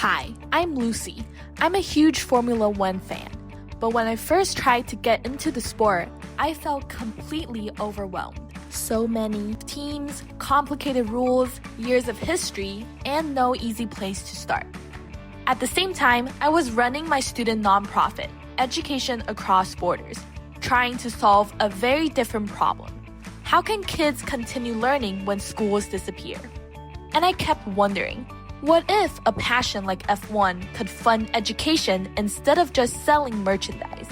Hi, I'm Lucy. I'm a huge Formula One fan, but when I first tried to get into the sport, I felt completely overwhelmed. So many teams, complicated rules, years of history, and no easy place to start. At the same time, I was running my student nonprofit, Education Across Borders, trying to solve a very different problem. How can kids continue learning when schools disappear? And I kept wondering, what if a passion like F1 could fund education instead of just selling merchandise?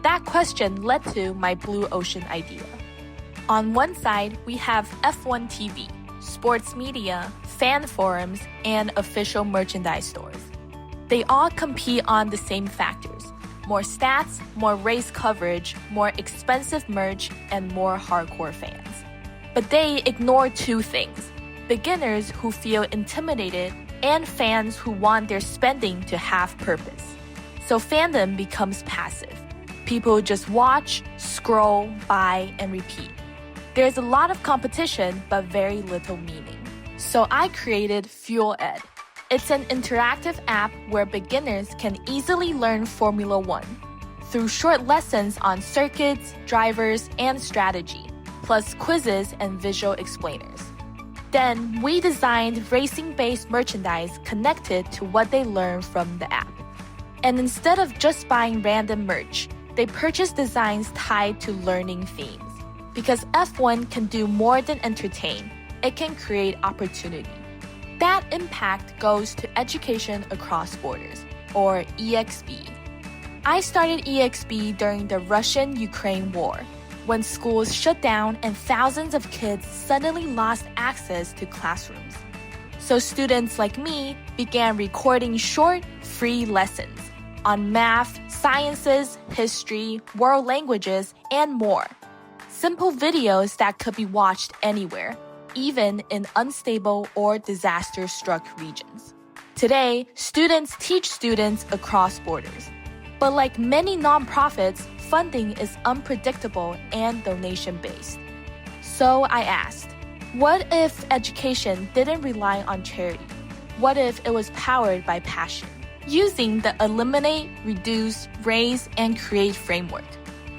That question led to my Blue Ocean idea. On one side, we have F1 TV, sports media, fan forums, and official merchandise stores. They all compete on the same factors: more stats, more race coverage, more expensive merch, and more hardcore fans. But they ignore two things: beginners who feel intimidated and fans who want their spending to have purpose. So fandom becomes passive. People just watch, scroll, buy, and repeat. There's a lot of competition, but very little meaning. So I created FuelEd. It's an interactive app where beginners can easily learn Formula One through short lessons on circuits, drivers, and strategy, plus quizzes and visual explainers. Then we designed racing-based merchandise connected to what they learn from the app. And instead of just buying random merch, they purchase designs tied to learning themes. Because F1 can do more than entertain, it can create opportunity. That impact goes to Education Across Borders, or EXB. I started EXB during the Russian-Ukraine war, when schools shut down and thousands of kids suddenly lost access to classrooms. So students like me began recording short, free lessons on math, sciences, history, world languages, and more. Simple videos that could be watched anywhere, even in unstable or disaster-struck regions. Today, students teach students across borders. But like many nonprofits, funding is unpredictable and donation-based. So I asked, what if education didn't rely on charity? What if it was powered by passion? Using the eliminate, reduce, raise, and create framework,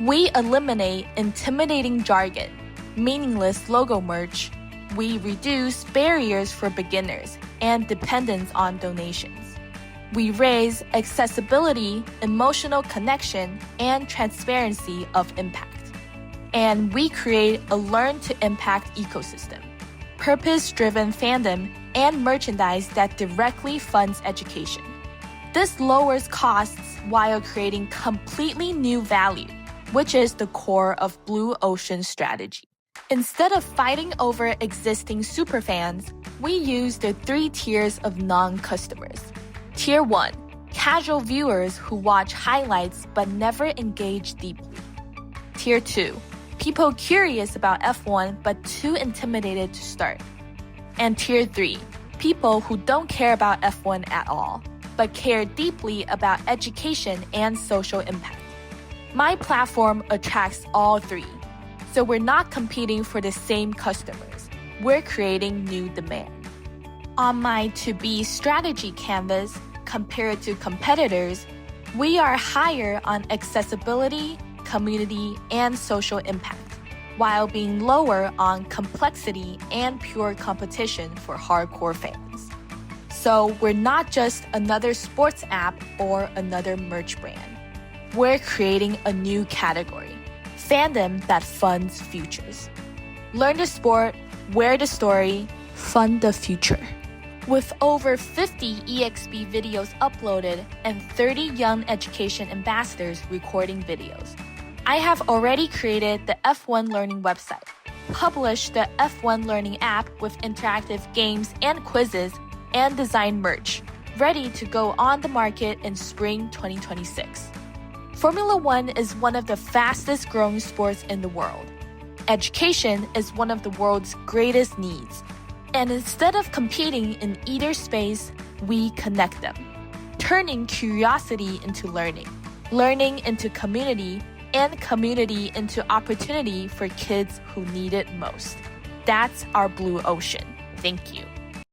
we eliminate intimidating jargon, meaningless logo merch. We reduce barriers for beginners and dependence on donations. We raise accessibility, emotional connection, and transparency of impact. And we create a learn-to-impact ecosystem, purpose-driven fandom, and merchandise that directly funds education. This lowers costs while creating completely new value, which is the core of Blue Ocean's strategy. Instead of fighting over existing superfans, we use the 3 tiers of non-customers. Tier 1, casual viewers who watch highlights but never engage deeply. Tier 2, people curious about F1 but too intimidated to start. And Tier 3, people who don't care about F1 at all, but care deeply about education and social impact. My platform attracts all 3, so we're not competing for the same customers. We're creating new demand. On my to-be strategy canvas, compared to competitors, we are higher on accessibility, community, and social impact, while being lower on complexity and pure competition for hardcore fans. So we're not just another sports app or another merch brand. We're creating a new category, fandom that funds futures. Learn the sport, wear the story, fund the future. With over 50 EXP videos uploaded and 30 young education ambassadors recording videos, I have already created the F1 Learning website, published the F1 Learning app with interactive games and quizzes, and designed merch, ready to go on the market in spring 2026. Formula One is one of the fastest growing sports in the world. Education is one of the world's greatest needs. And instead of competing in either space, we connect them, turning curiosity into learning, learning into community, and community into opportunity for kids who need it most. That's our Blue Ocean. Thank you.